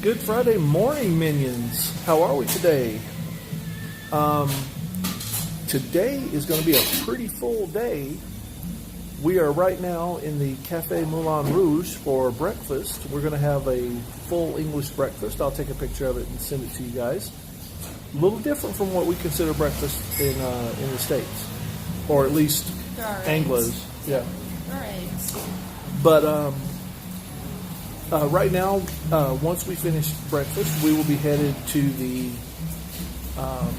Good Friday morning, minions. How are we today? Today is going to be a pretty full day. We are right now in the Café Moulin Rouge for breakfast. We're going to have a full English breakfast. I'll take a picture of it and send it to you guys. A little different from what we consider breakfast in the States, or at least Anglos. Yeah. All right. But right now, once we finish breakfast, we will be headed to the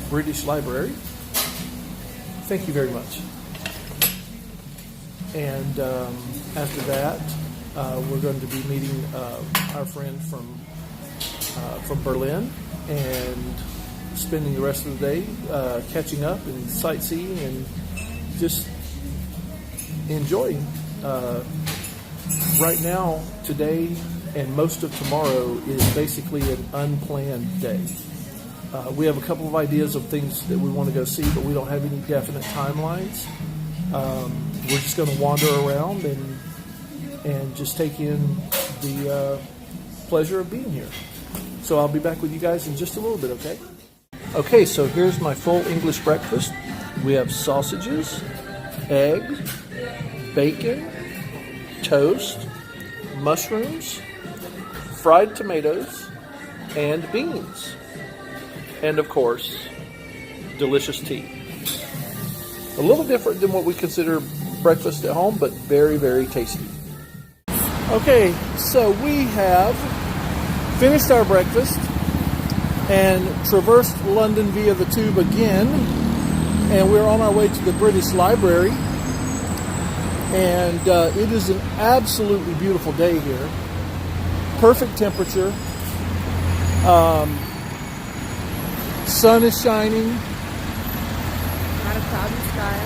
British Library. Thank you very much. And after that, we're going to be meeting our friend from Berlin and spending the rest of the day catching up and sightseeing and just enjoying. Right now, today, and most of tomorrow is basically an unplanned day. We have a couple of ideas of things that we want to go see, but we don't have any definite timelines. We're just going to wander around and just take in the pleasure of being here. So I'll be back with you guys in just a little bit, okay? Okay, so here's my full English breakfast. We have sausages, eggs, bacon, toast, mushrooms, fried tomatoes, and beans. And of course, delicious tea. A little different than what we consider breakfast at home, but very, very tasty. Okay, so we have finished our breakfast and traversed London via the tube again, and we're on our way to the British Library. And it is an absolutely beautiful day here. Perfect temperature. Sun is shining. Not a cloud in the sky.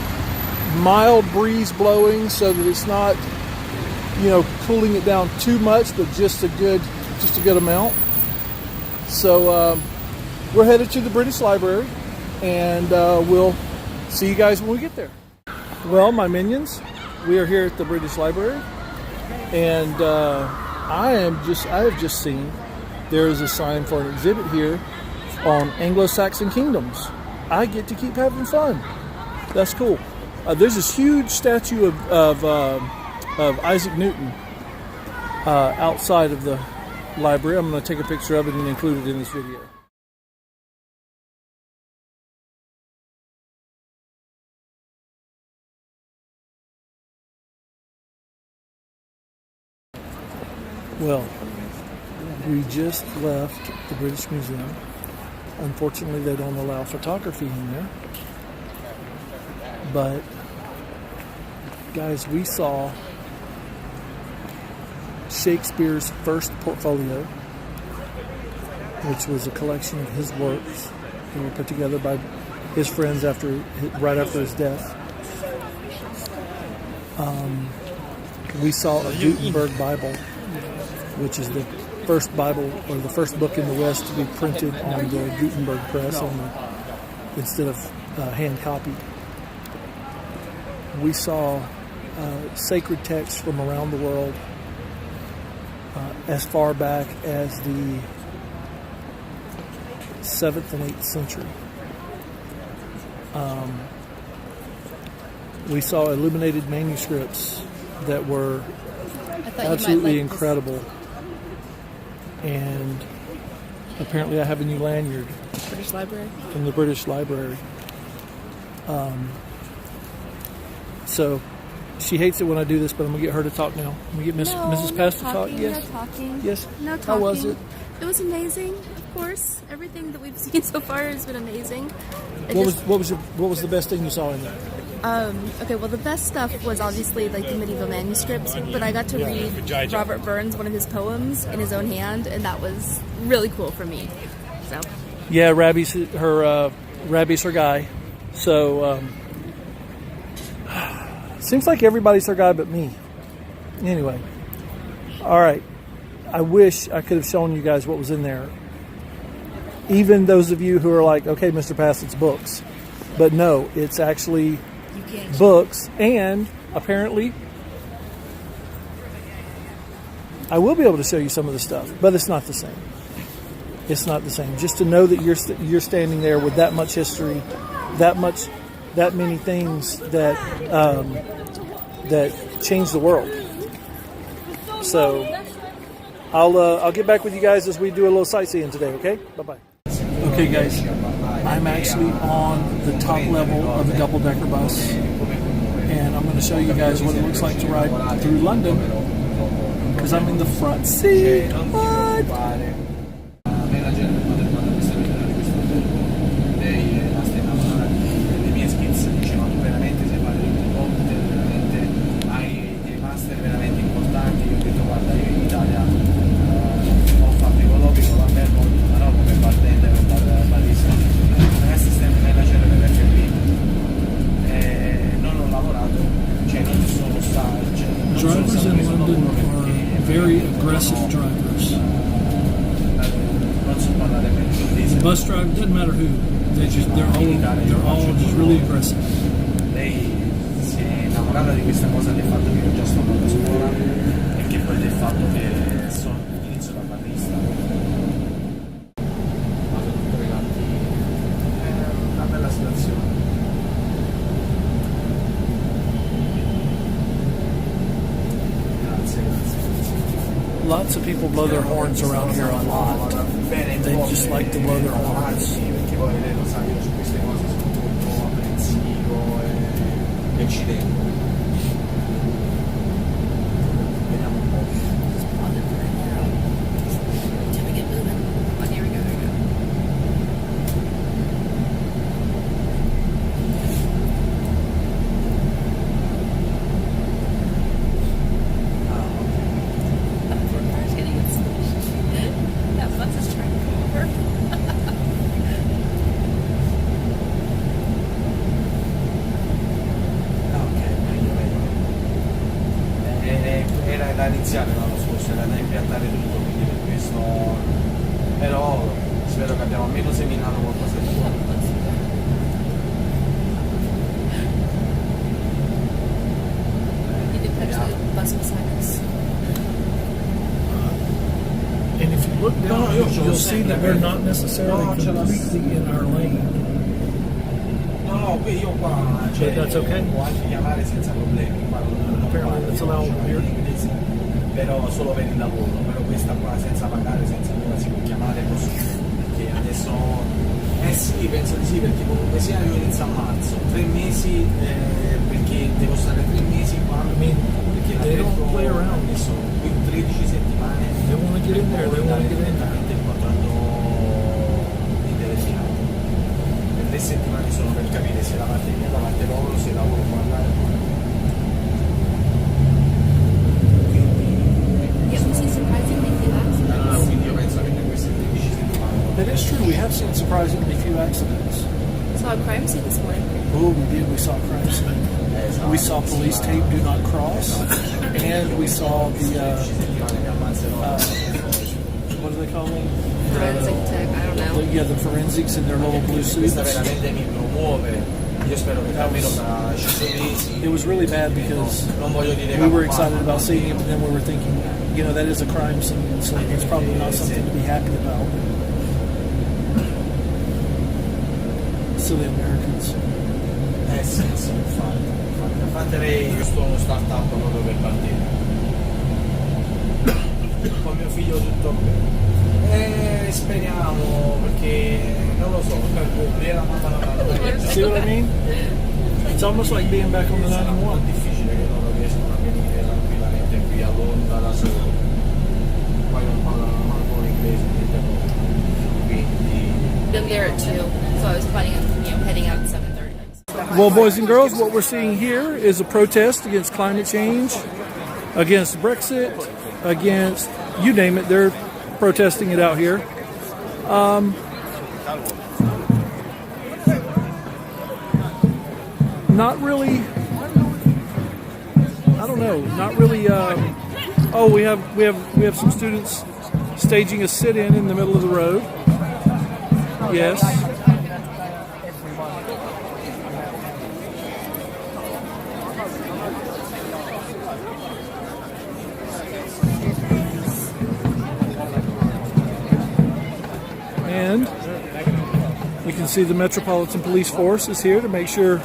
Mild breeze blowing so that it's not, cooling it down too much, but just a good amount. So we're headed to the British Library, and we'll see you guys when we get there. Well, my minions, we are here at the British Library, and I have just seen there is a sign for an exhibit here on Anglo-Saxon kingdoms. I get to keep having fun. That's cool. There's this huge statue of Isaac Newton outside of the library. I'm going to take a picture of it and include it in this video. Well, we just left the British Museum. Unfortunately, they don't allow photography in there. But, guys, we saw Shakespeare's first portfolio, which was a collection of his works that were put together by his friends right after his death. We saw a Gutenberg Bible, which is the first Bible or the first book in the West to be printed on the Gutenberg press instead of hand copied. We saw sacred texts from around the world as far back as the 7th and 8th century. We saw illuminated manuscripts that were absolutely incredible. And apparently I have a new lanyard. British Library? From the British Library. So she hates it when I do this, but I'm going to get her to talk now. I'm going to get Mrs. Pass to talk. Yes. No talking. Yes. No talking. How was it? It was amazing, of course. Everything that we've seen so far has been amazing. What was the best thing you saw in there? Okay, well, the best stuff was obviously like the medieval manuscripts, but I got to read Robert Burns, one of his poems, in his own hand, and that was really cool for me. So. Yeah, Rabbi's her guy. So seems like everybody's her guy but me. Anyway, all right. I wish I could have shown you guys what was in there. Even those of you who are like, okay, Mr. Pass, it's books. But no, it's actually books, and apparently I will be able to show you some of the stuff, but it's not the same. It's not the same. Just to know that you're standing there with that much history, that many things that that changed the world. So I'll get back with you guys as we do a little sightseeing today. Okay, bye bye. Okay, guys, I'm actually on the top level of the double-decker bus, and I'm going to show you guys what it looks like to ride through London because I'm in the front seat. What? Drivers in London are very aggressive drivers. The bus driver, doesn't matter who, they're all just really aggressive. Lei si è innamorata di questa cosa del fatto che io già sto andando a scuola e che poi del fatto che sono inizio da barista. Vado tutto legati. È una bella situazione. Lots of people blow their horns around here a lot. They just like to blow their horns. Perché poi lei lo sa, io su queste cose sono molto apprensivo e ci tengo. Vediamo un po'. Era da iniziare l'anno scorso, era da impiantare tutto, quindi per questo, però spero che abbiamo almeno seminato qualcosa di buono. And if you look down, you'll see that we're not necessarily completely in our lane. No, qui io qua, cioè, That's okay. può anche chiamare senza problemi, Apparently that's allowed here. inglese, però solo per il lavoro, però questa qua senza pagare, senza nulla si può chiamare così, perché adesso, sì, penso di sì, perché comunque sia io inizio a marzo, 3 mesi, perché devo stare 3 mesi qua, perché They don't play around. sono qui 13 settimane, They want to get in there. They want to get in there. il contratto indeterminato. Per 3 settimane sono per capire se la parte mia, la parte loro, se lavoro può andare. Quindi io penso che in queste 13 settimane. That is true. We have seen surprisingly few accidents. Saw a crime scene this morning. Oh, we did. We saw a crime scene. We saw police tape "Do Not Cross," and we saw the what do they call them? Forensic tech, I don't know. The forensics in their little blue suits. Questa veramente mi promuove. Io spero che almeno tra 5 mesi. It was really bad because Non voglio dire we were excited about seeing it, but then we were thinking, that is a crime scene, so it's probably not something to be happy about. Silly Americans. Sì, infatti. Fatterei questo startup proprio per partire. Con mio figlio tutto bene. Speriamo, perché non lo so, See what I mean? It's almost like being back on the sarà 91. difficile che loro riescano a venire tranquillamente qui a Londra da solo. Poi non parlano manco l'inglese, quindi Been there at 2, so I was planning on heading out at 7:30. Well, boys and girls, what we're seeing here is a protest against climate change, against Brexit, against, you name it, they're protesting it out here. Not really, I don't know, not really, we have some students staging a sit-in in the middle of the road. Yes. And you can see the Metropolitan Police Force is here to make sure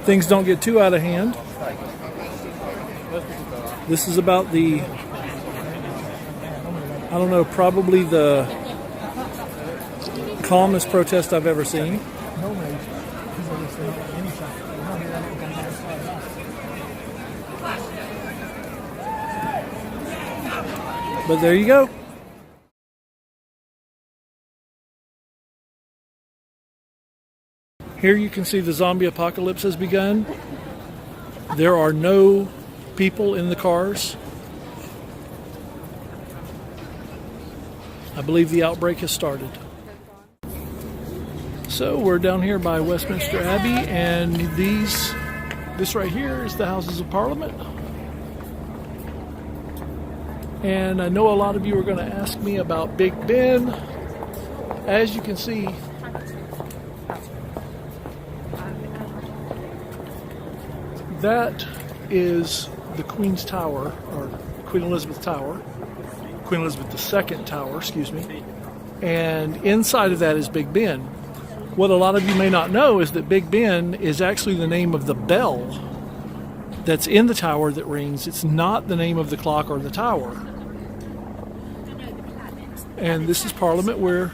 things don't get too out of hand. This is about the, I don't know, probably the calmest protest I've ever seen. But there you go. Here you can see the zombie apocalypse has begun. There are no people in the cars. I believe the outbreak has started. So we're down here by Westminster Abbey, and this right here is the Houses of Parliament. And I know a lot of you are going to ask me about Big Ben. As you can see, that is the Queen's Tower, or Queen Elizabeth Tower, Queen Elizabeth II Tower, excuse me. And inside of that is Big Ben. What a lot of you may not know is that Big Ben is actually the name of the bell that's in the tower that rings. It's not the name of the clock or the tower. And this is Parliament, where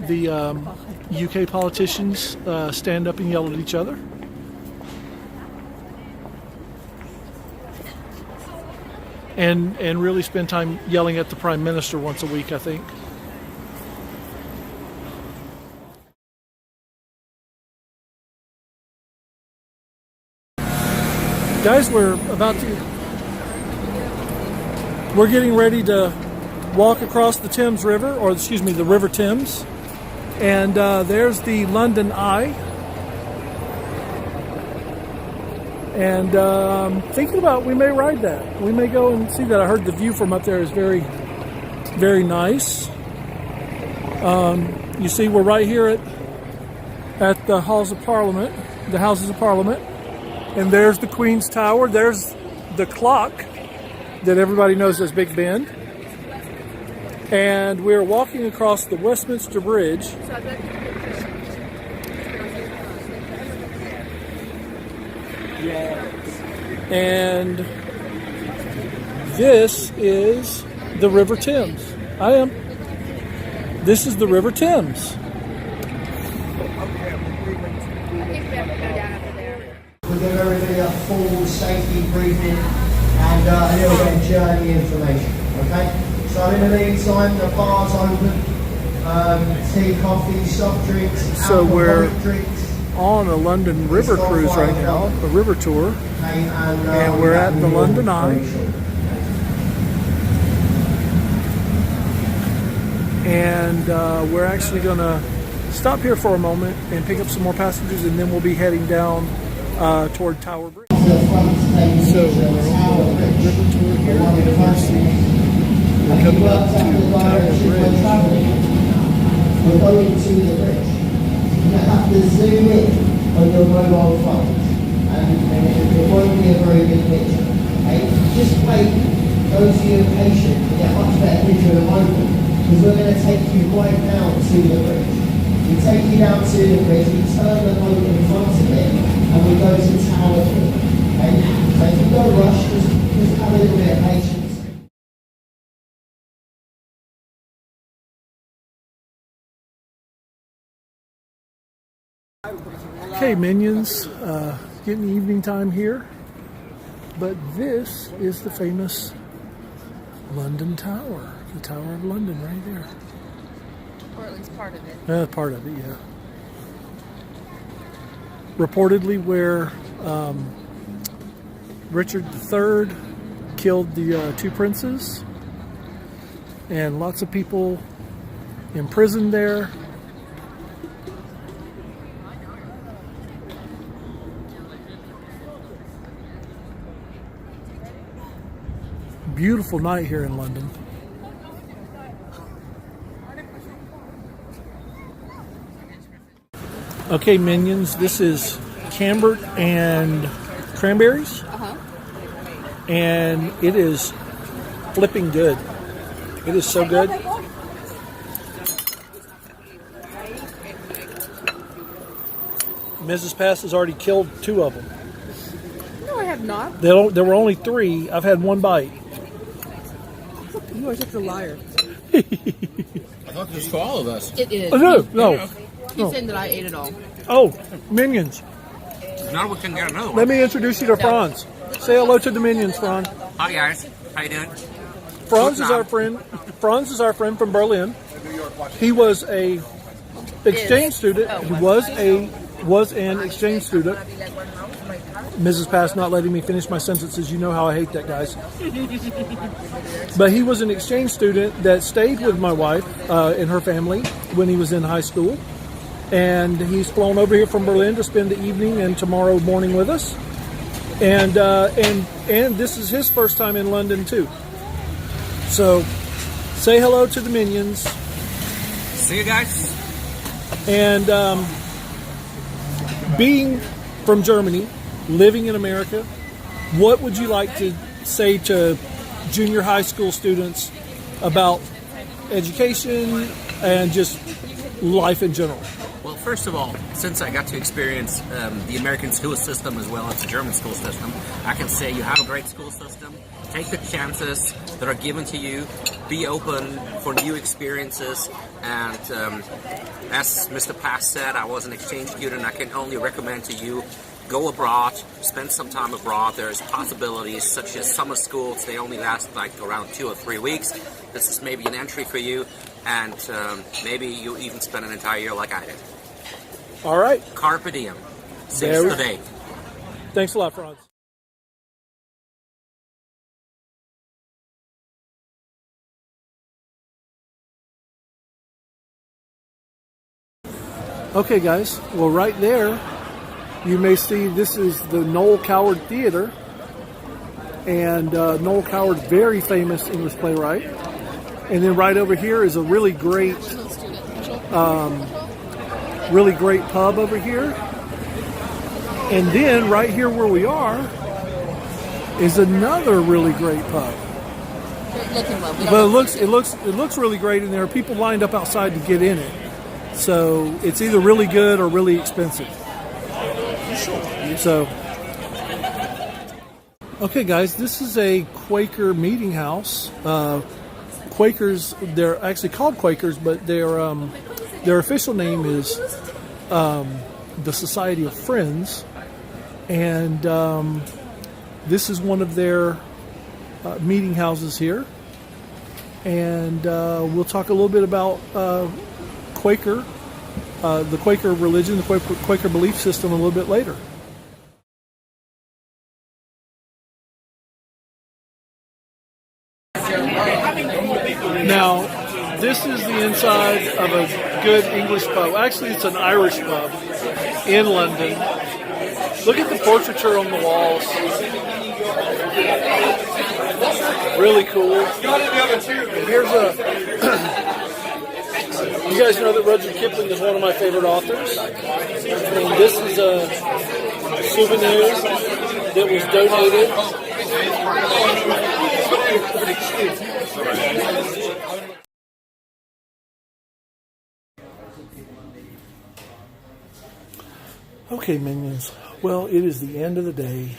the UK politicians stand up and yell at each other. And really spend time yelling at the Prime Minister once a week, I think. Guys, we're getting ready to walk across the Thames River, or excuse me, the River Thames. And there's the London Eye. And thinking about, we may ride that. We may go and see that. I heard the view from up there is very, very nice. You see, we're right here at the Halls of Parliament, the Houses of Parliament. And there's the Queen's Tower. There's the clock that everybody knows as Big Ben. And we're walking across the Westminster Bridge. And this is the River Thames. This is the River Thames. We'll give everybody a full safety briefing and a little bit of journey information. Okay? So in the meantime, the bar's open. Tea, coffee, soft drinks, So we're alcoholic drinks. On a London River cruise right now, a river tour, Okay, and we're at the London Eye. And we're actually going to stop here for a moment and pick up some more passengers, and then we'll be heading down toward Tower Bridge. So we're on the river tour here. We're coming up to Tower Bridge. We're going to the bridge. You have to zoom in on your mobile phone, and it won't be a very good picture. Okay? Just wait, those of you who are patient, to get a much better picture in a moment, because we're going to take you right down to the bridge. We take you down to the bridge, we turn the boat in front of it, and we go to Tower Bridge. Okay? So if you don't rush, just have a little bit of patience. Okay, minions, getting evening time here, but this is the famous London Tower, the Tower of London right there. Or at least part of it. Part of it, yeah. Reportedly where Richard III killed the two princes, and lots of people imprisoned there. Beautiful night here in London. Okay, minions, this is Camembert and cranberries. And it is flipping good. It is so good. Mrs. Pass has already killed 2 of them. No, I have not. There were only 3. I've had 1 bite. You are such a liar. I thought this was for all of us. It is. Oh, no. He's saying that I ate it all. Oh, Minions. Now we can get another one. Let me introduce you to Franz. Say hello to the Minions, Franz. Hi guys, how you doing? Franz is our friend. Franz is our friend from Berlin. He was a exchange student. He was an exchange student. Mrs. Pass not letting me finish my sentences. You know how I hate that, guys. But he was an exchange student that stayed with my wife and her family when he was in high school. And he's flown over here from Berlin to spend the evening and tomorrow morning with us. And this is his first time in London too. So say hello to the Minions. See you guys. And being from Germany, living in America, what would you like to say to junior high school students about education and just life in general? Well, first of all, since I got to experience the American school system as well as the German school system, I can say you have a great school system. Take the chances that are given to you. Be open for new experiences. And as Mr. Pass said, I was an exchange student. I can only recommend to you, go abroad, spend some time abroad. There's possibilities such as summer schools. They only last like around 2 or 3 weeks. This is maybe an entry for you. And maybe you even spend an entire year like I did. All right. Carpe diem. Since today. Thanks a lot, Franz. Okay, guys. Well, right there, you may see this is the Noel Coward Theater. And Noel Coward, very famous English playwright. And then right over here is a really great pub over here. And then right here where we are is another really great pub. But it looks really great, and there are people lined up outside to get in it. So it's either really good or really expensive. So, okay, guys, this is a Quaker meeting house. Quakers, they're actually called Quakers, but their official name is the Society of Friends, and this is one of their meeting houses here. And we'll talk a little bit about Quaker, the Quaker religion, the Quaker belief system a little bit later. Now, this is the inside of a good English pub. Actually, it's an Irish pub in London. Look at the portraiture on the walls. Really cool. And here's you guys know that Rudyard Kipling is one of my favorite authors. And this is a souvenir that was donated. Okay, Minions. Well, it is the end of the day.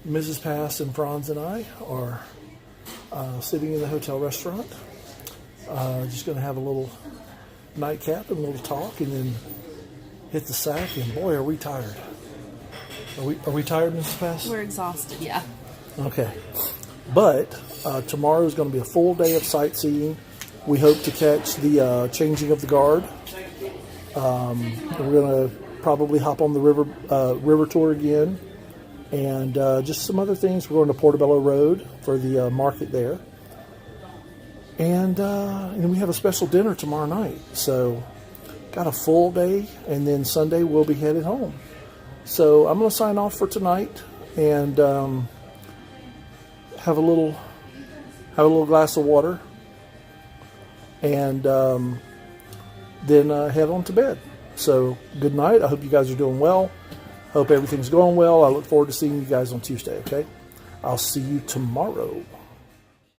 Mrs. Pass and Franz and I are sitting in the hotel restaurant. Just going to have a little nightcap and a little talk, and then hit the sack. And boy, are we tired! Are we tired, Mrs. Pass? We're exhausted. Yeah. Okay, but tomorrow is going to be a full day of sightseeing. We hope to catch the changing of the guard. We're going to probably hop on the river tour again, and just some other things. We're going to Portobello Road for the market there, and we have a special dinner tomorrow night. So got a full day, and then Sunday we'll be headed home. So I'm going to sign off for tonight, and have a little glass of water, and then head on to bed. So good night. I hope you guys are doing well. Hope everything's going well. I look forward to seeing you guys on Tuesday, okay? I'll see you tomorrow.